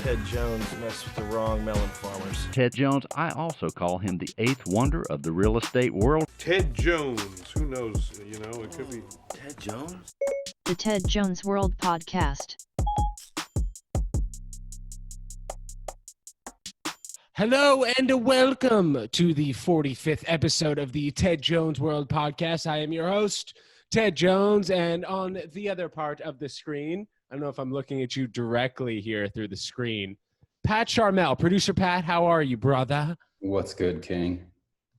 Ted Jones messed with the wrong melon farmers. Ted Jones, I also call him the eighth wonder of the real estate world. Ted Jones, who knows, it could be. Ted Jones? The Ted Jones World Podcast. Hello and welcome to the 45th episode of the Ted Jones World Podcast. I am your host, Ted Jones, and on the other part of the screen, I don't know if I'm looking at you directly here through the screen, Pat Charmel. Producer Pat, how are you, brother? What's good, King?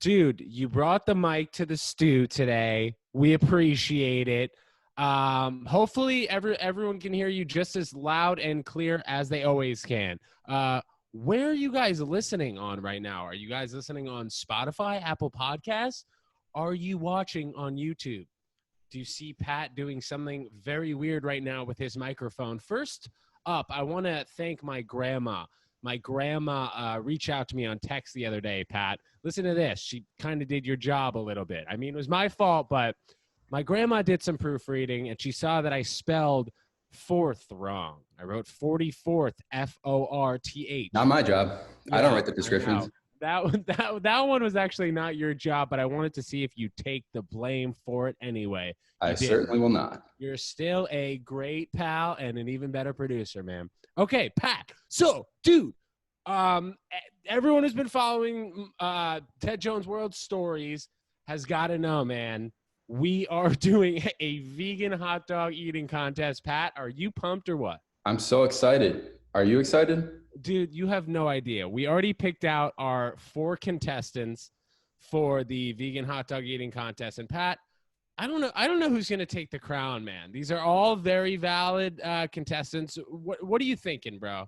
Dude, you brought the mic to the stew today. We appreciate it. Hopefully everyone can hear you just as loud and clear as they always can. Where are you guys listening on right now? Are you guys listening on Spotify, Apple Podcasts? Are you watching on YouTube? Do you see Pat doing something very weird right now with his microphone? First up, I want to thank my grandma. My grandma reached out to me on text the other day, Pat. Listen to this. She kind of did your job a little bit. I mean, it was my fault, but my grandma did some proofreading, and she saw that I spelled fourth wrong. I wrote 44th, F-O-R-T-H. Not my job. Yeah, I don't write the descriptions. That one was actually not your job, but I wanted to see if you take the blame for it anyway. I certainly will not. You're still a great pal and an even better producer, man. Okay, Pat. So, dude, everyone who's been following Ted Jones World Stories has got to know, man, we are doing a vegan hot dog eating contest. Pat, are you pumped or what? I'm so excited. Are you excited? Dude, you have no idea. We already picked out our 4 contestants for the vegan hot dog eating contest. And Pat, I don't know who's going to take the crown, man. These are all very valid contestants. What are you thinking, bro?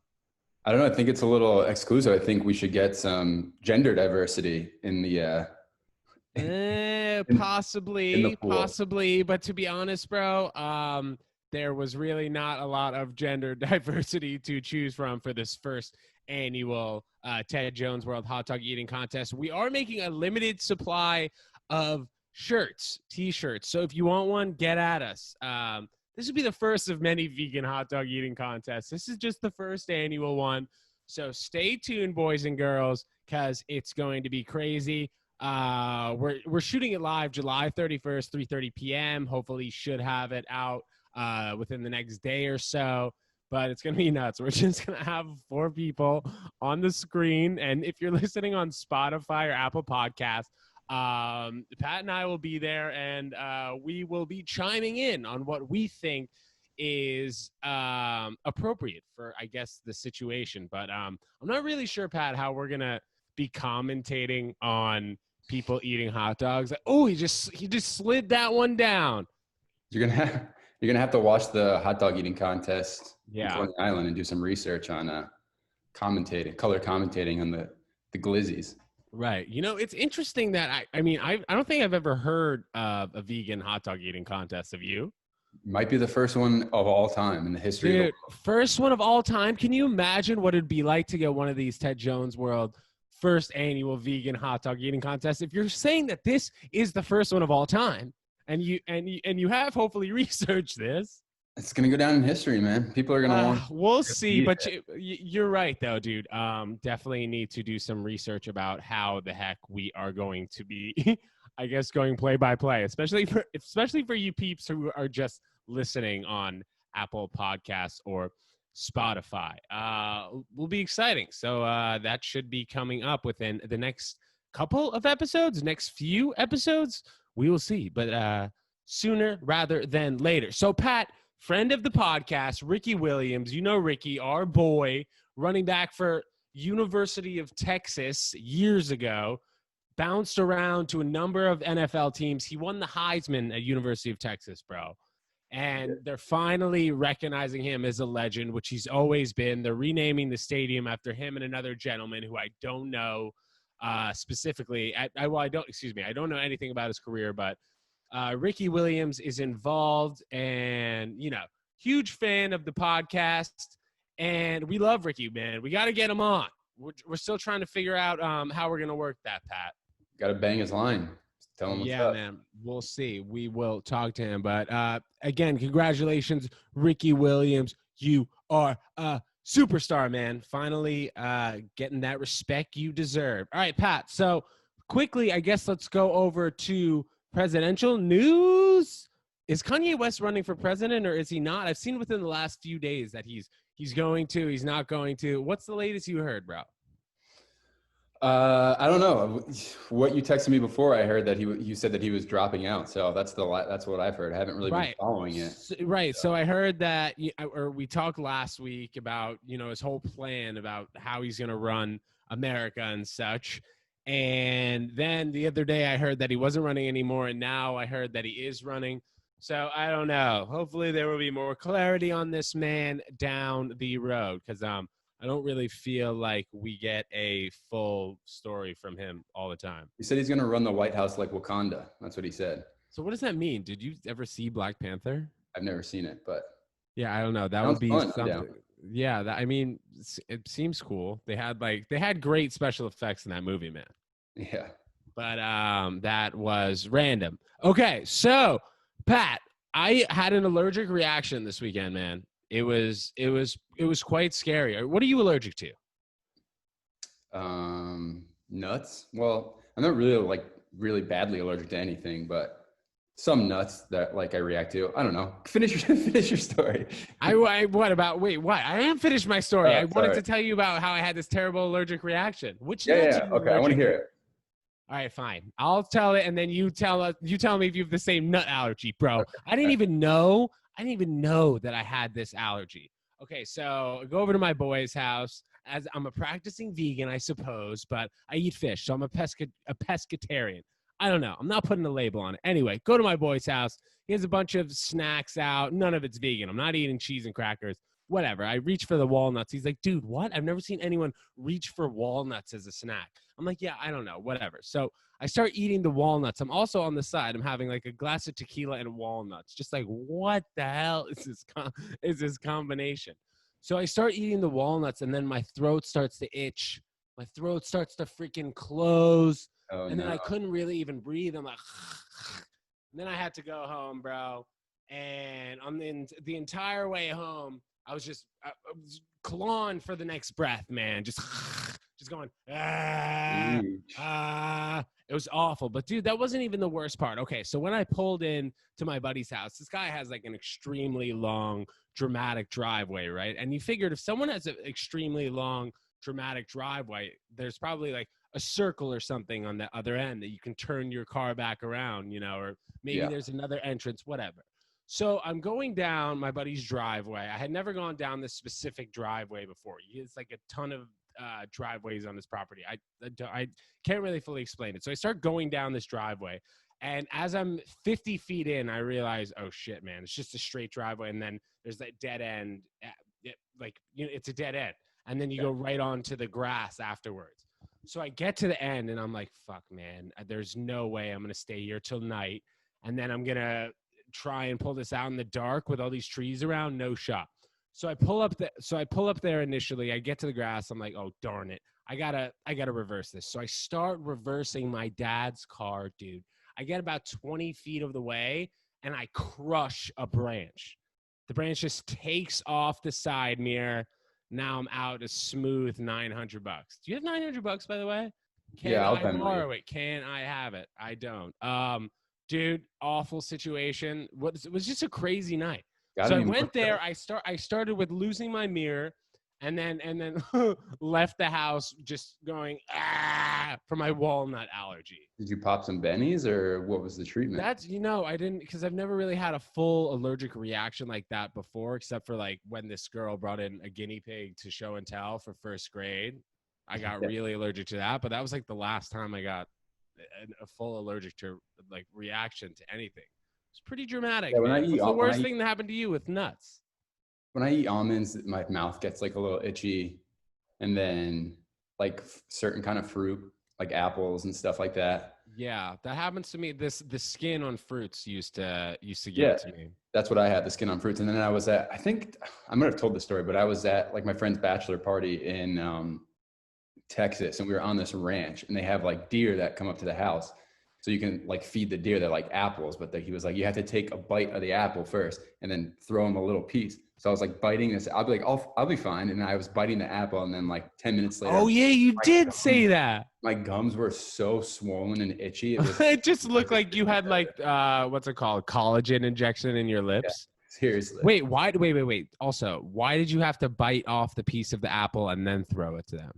I don't know. I think it's a little exclusive. I think we should get some gender diversity in the possibly. But to be honest, bro, there was really not a lot of gender diversity to choose from for this first annual Ted Jones World Hot Dog Eating Contest. We are making a limited supply of shirts, T-shirts. So if you want one, get at us. This will be the first of many vegan hot dog eating contests. This is just the first annual one. So stay tuned, boys and girls, because it's going to be crazy. We're shooting it live July 31st, 3:30 p.m. Hopefully should have it out within the next day or so, but it's going to be nuts. We're just going to have 4 people on the screen. And if you're listening on Spotify or Apple Podcasts, Pat and I will be there, and we will be chiming in on what we think is appropriate for, I guess, the situation. But I'm not really sure, Pat, how we're going to be commentating on people eating hot dogs. Like, oh, he just slid that one down. You're gonna have to watch the hot dog eating contest on Coney Island and do some research on color commentating on the glizzies. Right. It's interesting that I don't think I've ever heard of a vegan hot dog eating contest. Have you? Might be the first one of all time in the history of the world. First one of all time. Can you imagine what it'd be like to get one of these Ted Jones World first annual vegan hot dog eating contest? If you're saying that this is the first one of all time, and you have hopefully researched this, it's gonna go down in history, man. People are gonna want. We'll see, but you're right, though, dude. Definitely need to do some research about how the heck we are going to be, I guess, going play by play, especially for you peeps who are just listening on Apple Podcasts or Spotify. Will be exciting. So that should be coming up within the next couple of episodes, next few episodes. We will see, but sooner rather than later. So, Pat, friend of the podcast, Ricky Williams, Ricky, our boy, running back for University of Texas years ago, bounced around to a number of NFL teams. He won the Heisman at University of Texas, bro. And they're finally recognizing him as a legend, which he's always been. They're renaming the stadium after him and another gentleman who I don't know specifically. I don't know anything about his career, but Ricky Williams is involved, and, huge fan of the podcast. And we love Ricky, man. We got to get him on. We're still trying to figure out how we're going to work that, Pat. Got to bang his line. Tell him what's up. Man. We'll see. We will talk to him. But again, congratulations, Ricky Williams. You are a Superstar, man. Finally getting that respect you deserve. All right, Pat. So quickly, I guess let's go over to presidential news. Is Kanye West running for president or is he not? I've seen within the last few days that he's going to, he's not going to. What's the latest you heard, bro? I don't know. What you texted me before, I heard that you said that he was dropping out. So that's what I've heard. I haven't really been following it. So I heard that, or we talked last week about, his whole plan about how he's going to run America and such. And then the other day I heard that he wasn't running anymore. And now I heard that he is running. So I don't know. Hopefully there will be more clarity on this man down the road. Because I don't really feel like we get a full story from him all the time. He said he's going to run the White House like Wakanda. That's what he said. So what does that mean? Did you ever see Black Panther? I've never seen it, but yeah, I don't know. That would be something. Yeah, it seems cool. They had great special effects in that movie, man. Yeah. But that was random. Okay, so Pat, I had an allergic reaction this weekend, man. It was quite scary. What are you allergic to? Nuts. Well, I'm not really badly allergic to anything, but some nuts that I react to. I don't know. Finish your story. What? I am finished my story. I wanted sorry. to tell you about how I had this terrible allergic reaction. Which Yeah. nuts are you Okay, I want to hear it. All right, fine. I'll tell it, and then you tell me if you have the same nut allergy, bro. Okay. I didn't even know that I had this allergy. Okay, so I go over to my boy's house. As I'm a practicing vegan, I suppose, but I eat fish, so I'm a pescatarian. I don't know. I'm not putting a label on it. Anyway, go to my boy's house. He has a bunch of snacks out. None of it's vegan. I'm not eating cheese and crackers. Whatever. I reach for the walnuts. He's like, dude, what? I've never seen anyone reach for walnuts as a snack. I'm like, yeah, I don't know. Whatever. So I start eating the walnuts. I'm also on the side. I'm having a glass of tequila and walnuts. Just what the hell is this combination? So I start eating the walnuts, and then my throat starts to itch. My throat starts to freaking close. Oh, and then I couldn't really even breathe. I'm like, and then I had to go home, bro. And on the entire way home, I was just clawing for the next breath, man. Just going, It was awful. But, dude, that wasn't even the worst part. Okay, so when I pulled in to my buddy's house, this guy has an extremely long, dramatic driveway, right? And you figured if someone has an extremely long, dramatic driveway, there's probably a circle or something on the other end that you can turn your car back around, or maybe there's another entrance, whatever. So I'm going down my buddy's driveway. I had never gone down this specific driveway before. It's a ton of driveways on this property. I can't really fully explain it. So I start going down this driveway. And as I'm 50 feet in, I realize, oh, shit, man, it's just a straight driveway. And then there's that dead end. It's a dead end. And then you go right onto the grass afterwards. So I get to the end, and I'm like, fuck, man, there's no way I'm going to stay here till night. And then I'm going to try and pull this out in the dark with all these trees around. No shot. So I pull up there initially. I get to the grass. I'm like, oh, darn it. I gotta reverse this. So I start reversing my dad's car, dude. I get about 20 feet of the way, and I crush a branch. The branch just takes off the side mirror. Now I'm out a smooth $900. Do you have $900, by the way? I'll I borrow it? Can I have it? I don't. Dude, awful situation. It was just a crazy night. So I went there. I started with losing my mirror, and then left the house just going for my walnut allergy. Did you pop some bennies, or what was the treatment? I didn't, because I've never really had a full allergic reaction like that before, except for when this girl brought in a guinea pig to show and tell for first grade. I got really allergic to that, but that was the last time I got a full allergic to reaction to anything. It's pretty dramatic. Yeah, What's the worst thing that happened to you with nuts? When I eat almonds, my mouth gets a little itchy, and then certain kind of fruit, like apples and stuff like that. Yeah, that happens to me. The skin on fruits used to get it to me. That's what I had, the skin on fruits. And then I was at, I think I might have told the story, but I was at my friend's bachelor party in Texas, and we were on this ranch, and they have deer that come up to the house. So you can feed the deer. They're like apples, but he was like, you have to take a bite of the apple first and then throw them a little piece. So I was like biting this. I'll be like, I'll be fine. And I was biting the apple, and then like 10 minutes later, Oh yeah, you my did gums- say that. My gums were so swollen and itchy. It was It just looked like you had like what's it called, collagen injection in your lips. seriously. Wait, why? Wait. Also, why did you have to bite off the piece of the apple and then throw it to them?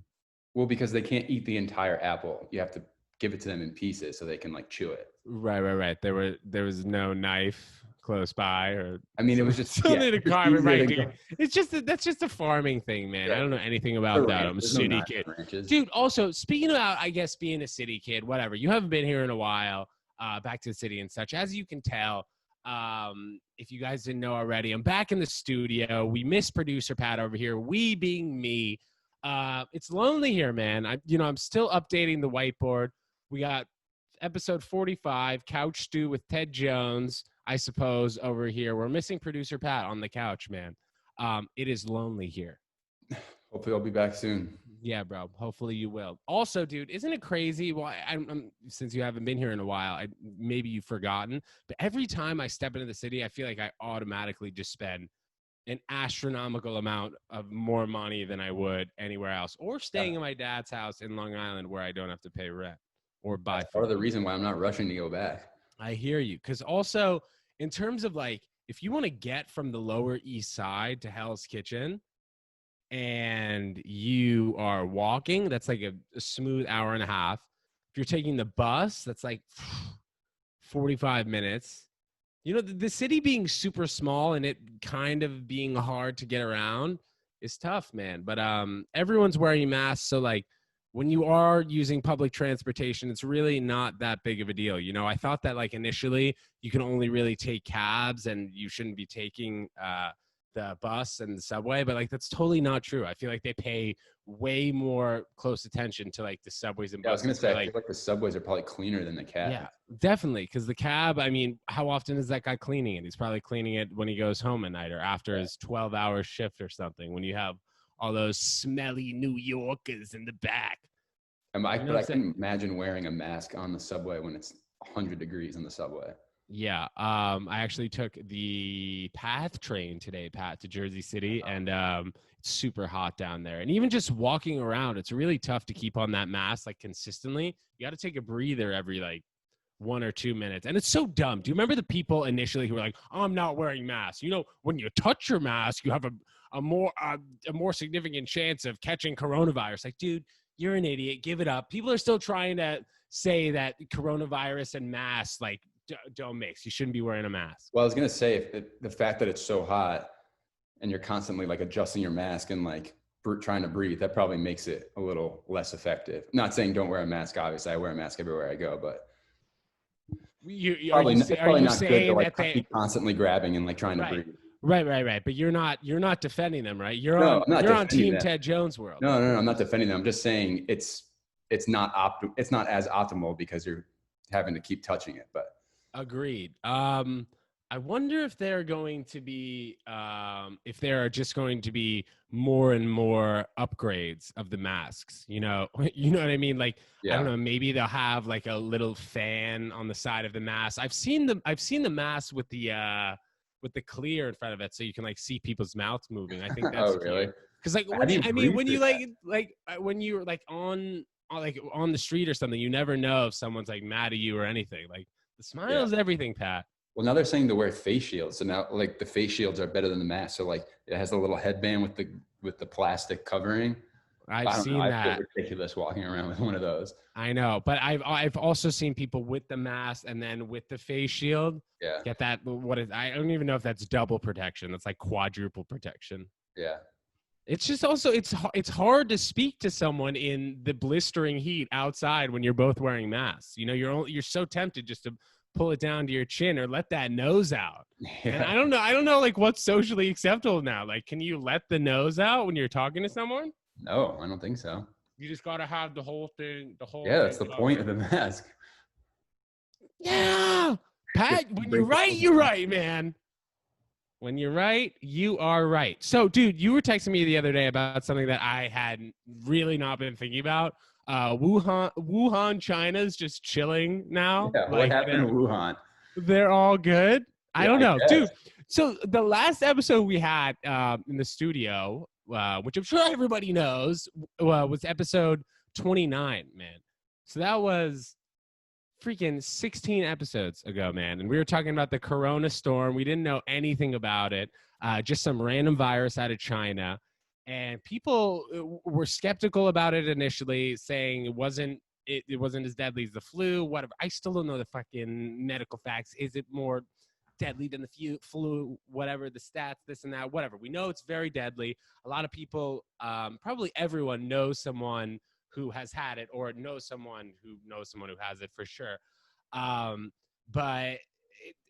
Well, because they can't eat the entire apple. You have to give it to them in pieces so they can like chew it. Right. There was no knife close by, or I mean, it was just something to it's carve it. easier Right, to dude. go- It's just that's just a farming thing, man. I don't know anything about the that. ranch. I'm a There's no city knives kid. and ranches. Dude, also speaking about, I guess, being a city kid, whatever. You haven't been here in a while, back to the city and such. As you can tell, if you guys didn't know already, I'm back in the studio. We miss producer Pat over here. We being me. It's lonely here, man. I'm still updating the whiteboard. We got episode 45, Couch Stew with Ted Jones, I suppose, over here. We're missing producer Pat on the couch, man. It is lonely here. Hopefully, I'll be back soon. Yeah, bro. Hopefully you will. Also, dude, isn't it crazy? Well, I'm since you haven't been here in a while, maybe you've forgotten, but every time I step into the city, I feel like I automatically just spend an astronomical amount of more money than I would anywhere else, or staying in my dad's house in Long Island where I don't have to pay rent or buy That's part of the food. reason why I'm not rushing to go back. I hear you. Because also, in terms of like, if you want to get from the Lower East Side to Hell's Kitchen and you are walking, that's like a smooth hour and a half. If you're taking the bus, that's like 45 minutes. You know, the city being super small and it kind of being hard to get around is tough, man. But everyone's wearing masks, so like when you are using public transportation, it's really not that big of a deal. You know, I thought that like initially you can only really take cabs and you shouldn't be taking the bus and the subway, but like that's totally not true. I feel like they pay way more close attention to like the subways and Yeah, I was buses. gonna say, But, I feel like the subways are probably cleaner than the cab. yeah, definitely. Because the cab, I mean, how often is that guy cleaning it? He's probably cleaning it when he goes home at night or after his 12-hour shift or something, when you have all those smelly New Yorkers in the back. But know I what I'm can imagine wearing a mask on the subway when it's 100 degrees on the subway. Yeah. I actually took the PATH train today, Pat, to Jersey City, and it's super hot down there. And even just walking around, it's really tough to keep on that mask like consistently. You got to take a breather every like 1 or 2 minutes. And it's so dumb. Do you remember the people initially who were like, I'm not wearing masks? You know, when you touch your mask, you have a more significant chance of catching coronavirus. Like, dude, you're an idiot. Give it up. People are still trying to say that coronavirus and masks like don't mix. You shouldn't be wearing a mask. Well, I was gonna say, if the fact that it's so hot and you're constantly like adjusting your mask and like trying to breathe, that probably makes it a little less effective. Not saying don't wear a mask. Obviously, I wear a mask everywhere I go, but Are you not good to saying like that they keep constantly grabbing and like trying to Right. breathe. Right. But you're not defending them, right? You're No, on I'm not you're on defending Team them. Ted Jones world. No, I'm not defending them. I'm just saying it's not as optimal because you're having to keep touching it. But Agreed. I wonder if they're going to be if there are just going to be more and more upgrades of the masks. You know what I mean? Like I yeah, don't know, maybe they'll have like a little fan on the side of the mask. I've seen the mask with the clear in front of it, so you can like see people's mouths moving. I think that's oh really? Because like How when do you, you I mean breathe when you through when you're like on the street or something, you never know if someone's like mad at you or anything. Like the smile is everything, Pat. Well, now they're saying to wear face shields. So now like the face shields are better than the mask. So like it has a little headband with the plastic covering. I I've don't seen know, I that. feel ridiculous walking around with one of those. I know, but I've also seen people with the mask and then with the face shield Yeah, get that. I don't even know if that's double protection. That's like quadruple protection. yeah. It's just also it's hard to speak to someone in the blistering heat outside when you're both wearing masks. You know, you're so tempted just to pull it down to your chin or let that nose out. And I don't know like what's socially acceptable now. Like, can you let the nose out when you're talking to someone? No, I don't think so. You just gotta have the whole thing. Yeah, that's the thing point of covered. the mask. Yeah, Pat. When you're right, you're right, man. When you're right, you are right. So, dude, you were texting me the other day about something that I had really not been thinking about. Wuhan, China's just chilling now. Yeah, what happened in Wuhan? They're all good. I don't know, guess. dude. So the last episode we had in the studio, which I'm sure everybody knows, was episode 29, man. So that was freaking 16 episodes ago, man. And we were talking about the corona storm. We didn't know anything about it. Just some random virus out of China. And people were skeptical about it initially, saying it wasn't as deadly as the flu, whatever. I still don't know the fucking medical facts. Is it more deadly than the flu, whatever, the stats, this and that, whatever. We know it's very deadly. A lot of people, probably everyone knows someone who has had it or knows someone who has it for sure. But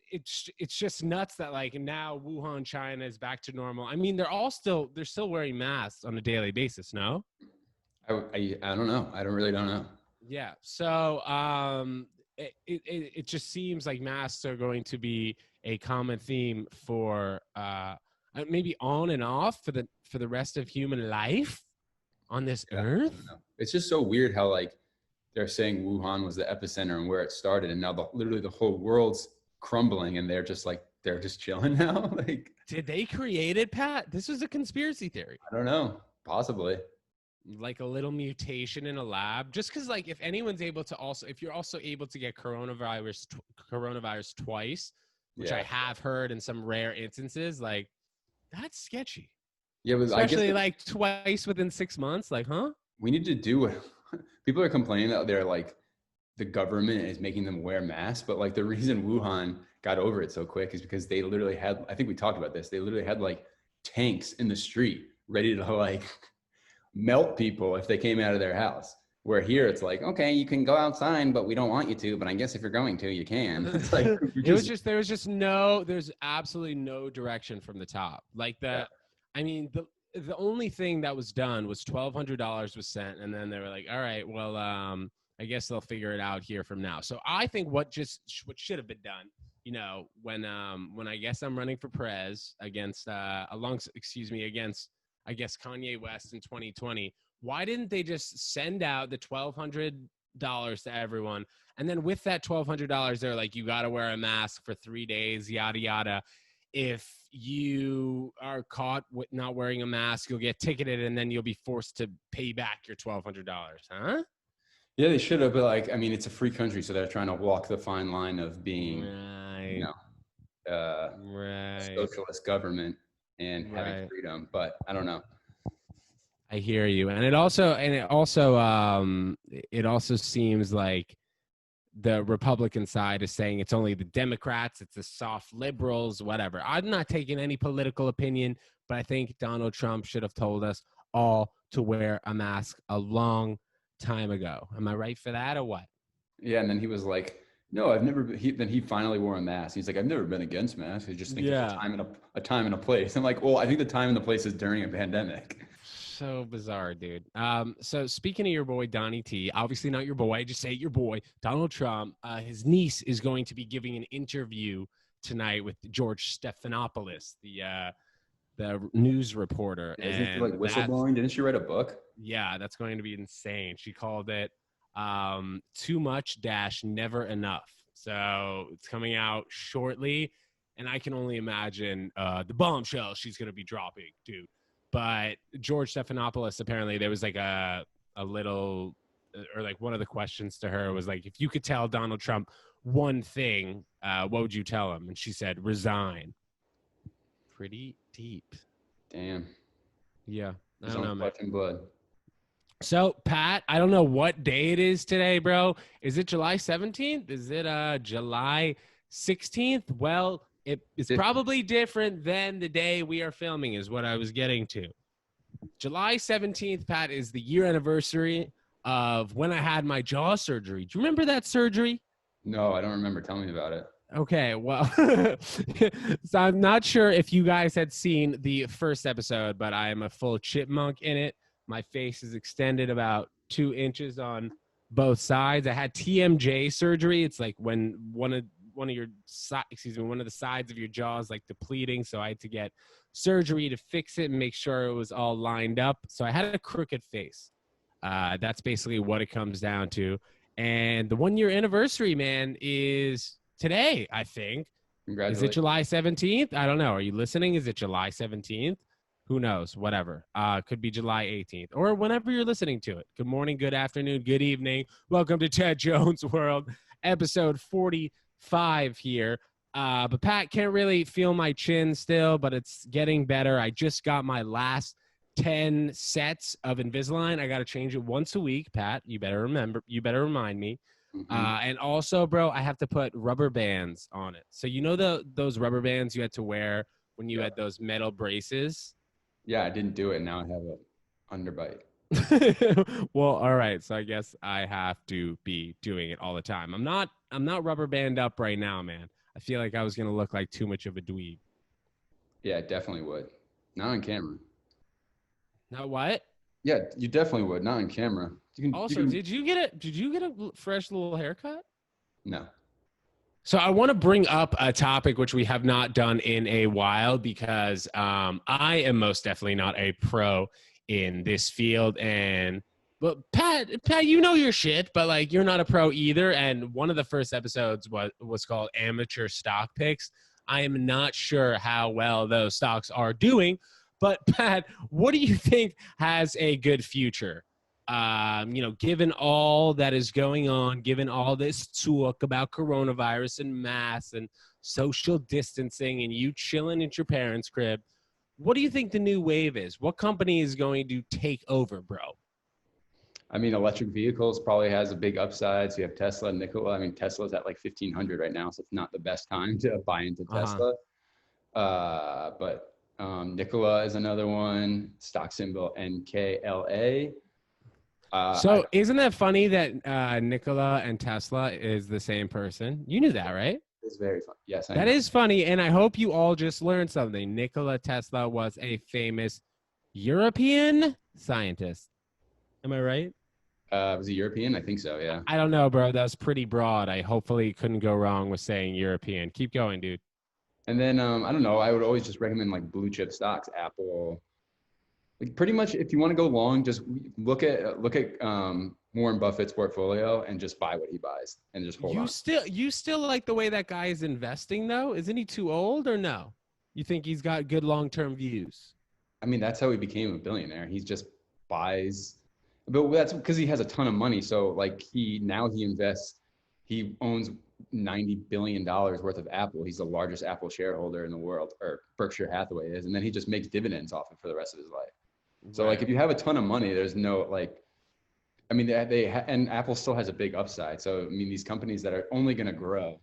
it's just nuts that like now Wuhan, China is back to normal. I mean, they're still wearing masks on a daily basis. No, I don't know. I don't know. Yeah. So it just seems like masks are going to be a common theme for maybe on and off for the rest of human life on this earth. It's just so weird how like they're saying Wuhan was the epicenter and where it started, and now literally the whole world's crumbling, and they're just chilling now. Like, did they create it, Pat? This was a conspiracy theory. I don't know, possibly like a little mutation in a lab. Just because, like, if anyone's able to if you're also able to get coronavirus twice, which I have heard in some rare instances, like that's sketchy. Yeah, but especially like twice within 6 months. Like, huh? We need to do. People are complaining that they're like, the government is making them wear masks, but like the reason Wuhan got over it so quick is because they literally had, I think we talked about this, they literally had like tanks in the street ready to like melt people if they came out of their house. Where here it's like, okay, you can go outside, but we don't want you to, but I guess if you're going to, you can. It's like, there's absolutely no direction from the top. Like I mean, the only thing that was done was $1,200 was sent, and then they were like, all right, well, I guess they'll figure it out here from now. So I think what should have been done, you know, when I guess I'm running for Prez against against I guess Kanye West in 2020, why didn't they just send out the $1,200 to everyone, and then with that $1,200 they're like, you got to wear a mask for 3 days, yada yada. If you are caught with not wearing a mask, you'll get ticketed, and then you'll be forced to pay back your $1,200, huh? Yeah, they should have, but like, I mean, it's a free country, so they're trying to walk the fine line of being, right. A socialist government and having freedom. But I don't know. I hear you, and it also seems like the Republican side is saying it's only the Democrats, it's the soft liberals, whatever. I'm not taking any political opinion, but I think Donald Trump should have told us all to wear a mask a long time ago. Am I right for that or what? Yeah, and then he was like, no, I've never been. Then he finally wore a mask. He's like, I've never been against masks. I just think there's a time and a place. I'm like, well, I think the time and the place is during a pandemic. So bizarre, dude. So speaking of your boy, Donnie T, obviously not your boy, just say your boy, Donald Trump, his niece is going to be giving an interview tonight with George Stephanopoulos, the news reporter. Isn't she like whistleblowing? Didn't she write a book? Yeah, that's going to be insane. She called it Too Much - Never Enough. So it's coming out shortly, and I can only imagine the bombshell she's going to be dropping, dude. But George Stephanopoulos, apparently there was like a little, or like one of the questions to her was like, if you could tell Donald Trump one thing, what would you tell him? And she said, resign. Pretty deep. Damn. Yeah. I don't know, man. Fucking blood. So, Pat, I don't know what day it is today, bro. Is it July 17th? Is it July 16th? Well, it's probably different than the day we are filming is what I was getting to. July 17th, Pat, is the year anniversary of when I had my jaw surgery. Do you remember that surgery? No, I don't remember. Tell me about it. Okay, well, so I'm not sure if you guys had seen the first episode, but I am a full chipmunk in it. My face is extended about 2 inches on both sides. I had TMJ surgery. It's like when one of the sides of your jaw is like depleting. So I had to get surgery to fix it and make sure it was all lined up. So I had a crooked face. That's basically what it comes down to. And the 1 year anniversary, man, is today, I think. Congratulations. Is it July 17th? I don't know. Are you listening? Is it July 17th? Who knows? Whatever. Could be July 18th or whenever you're listening to it. Good morning, good afternoon, good evening. Welcome to Ted Jones World, episode 45 here. But Pat, can't really feel my chin still, but it's getting better. I just got my last 10 sets of Invisalign. I got to change it once a week. Pat, you better remind me. And also, bro, I have to put rubber bands on it. So you know those rubber bands you had to wear when you had those metal braces? Yeah, I didn't do it. Now I have an underbite. Well, all right. So I guess I have to be doing it all the time. I'm not rubber band up right now, man. I feel like I was going to look like too much of a dweeb. Yeah, definitely would. Not on camera. Not what? Yeah, you definitely would. Not on camera. Did you get a fresh little haircut? No. So I want to bring up a topic which we have not done in a while because I am most definitely not a pro in this field. But Pat, you know your shit, but like you're not a pro either. And one of the first episodes was called Amateur Stock Picks. I am not sure how well those stocks are doing, but Pat, what do you think has a good future? Given all that is going on, given all this talk about coronavirus and masks and social distancing and you chilling at your parents' crib, what do you think the new wave is? What company is going to take over, bro? I mean, electric vehicles probably has a big upside. So you have Tesla, Nikola. I mean, Tesla's at like 1,500 right now, so it's not the best time to buy into Tesla. But Nikola is another one. Stock symbol NKLA. So isn't that funny that Nikola and Tesla is the same person? You knew that, right? It's very fun. Yes, that is funny, and I hope you all just learned something. Nikola Tesla was a famous European scientist. Am I right? Was he European? I think so, yeah. I don't know, bro. That was pretty broad. I hopefully couldn't go wrong with saying European. Keep going, dude. And then, I don't know, I would always just recommend like blue chip stocks, Apple. Like pretty much if you want to go long, just look at Warren Buffett's portfolio and just buy what he buys and just hold on. You still like the way that guy is investing though? Isn't he too old or no? You think he's got good long-term views? I mean, that's how he became a billionaire. He just buys, but that's because he has a ton of money. So like he invests, he owns $90 billion worth of Apple. He's the largest Apple shareholder in the world, or Berkshire Hathaway is. And then he just makes dividends off it for the rest of his life. So like if you have a ton of money, there's no like, I mean, and Apple still has a big upside. So, I mean, these companies that are only going to grow,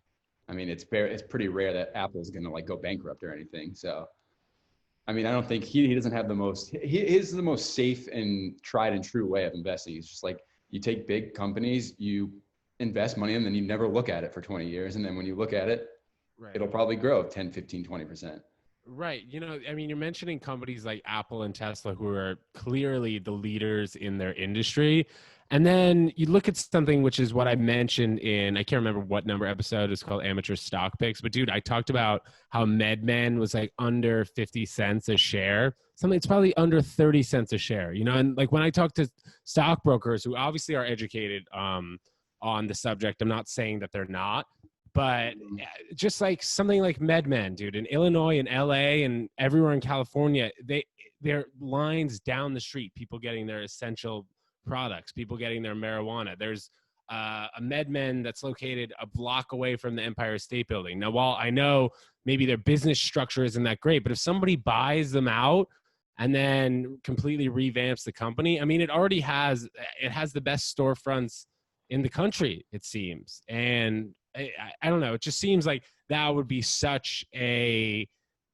I mean, it's pretty rare that Apple's going to like go bankrupt or anything. So, I mean, I don't think he doesn't have the most, his the most safe and tried and true way of investing. It's just like you take big companies, you invest money in them, and you never look at it for 20 years. And then when you look at it, it'll probably grow 10, 15, 20%. Right. You know, I mean, you're mentioning companies like Apple and Tesla who are clearly the leaders in their industry. And then you look at something which is what I mentioned in, I can't remember what number episode, it's called Amateur Stock Picks. But dude, I talked about how MedMen was like under 50 cents a share. It's probably under 30 cents a share, you know? And like when I talk to stockbrokers who obviously are educated on the subject, I'm not saying that they're not. But just like something like MedMen, dude, in Illinois and LA and everywhere in California, they're lines down the street, people getting their essential products, people getting their marijuana. There's a MedMen that's located a block away from the Empire State Building. Now, while I know maybe their business structure isn't that great, but if somebody buys them out and then completely revamps the company, I mean, it has the best storefronts in the country, it seems. And I don't know. It just seems like that would be such a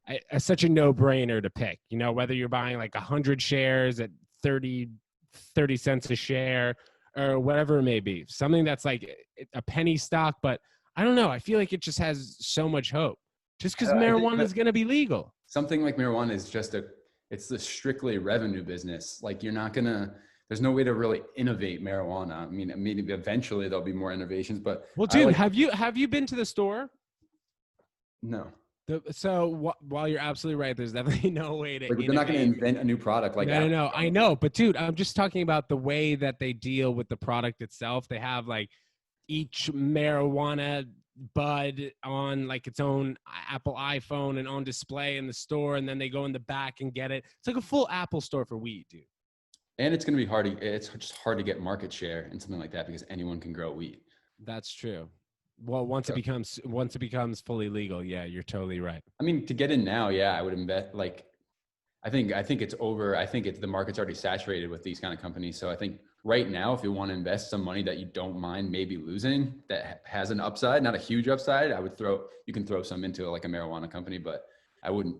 no-brainer to pick, you know, whether you're buying like 100 shares at 30 cents a share or whatever it may be, something that's like a penny stock. But I don't know. I feel like it just has so much hope just because marijuana is going to be legal. Something like marijuana is it's the strictly revenue business. Like there's no way to really innovate marijuana. I mean, eventually there'll be more innovations, but well, dude, have you been to the store? No. While you're absolutely right, there's definitely no way to. Like, they're not going to invent a new product like that. No, I know, but dude, I'm just talking about the way that they deal with the product itself. They have like each marijuana bud on like its own Apple iPhone and on display in the store, and then they go in the back and get it. It's like a full Apple store for weed, dude. And it's going to be it's just hard to get market share in something like that because anyone can grow weed. That's true. Well, once it becomes fully legal, yeah, you're totally right. I mean, to get in now, yeah, I would invest. Like, I think it's over. I think the market's already saturated with these kind of companies. So I think right now, if you want to invest some money that you don't mind maybe losing, that has an upside, not a huge upside, you can throw some into like a marijuana company, but I wouldn't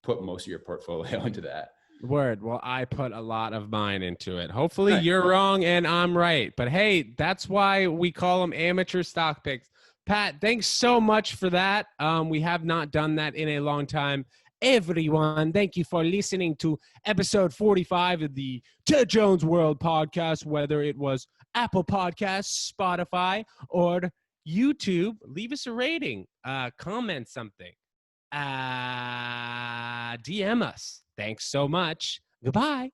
put most of your portfolio into that. Word. Well, I put a lot of mine into it. Hopefully Nice. you're wrong and I'm right. But hey, that's why we call them amateur stock picks. Pat, thanks so much for that. We have not done that in a long time. Everyone, thank you for listening to episode 45 of the Ted Jones World podcast, whether it was Apple Podcasts, Spotify, or YouTube. Leave us a rating, comment something, DM us. Thanks so much. Goodbye.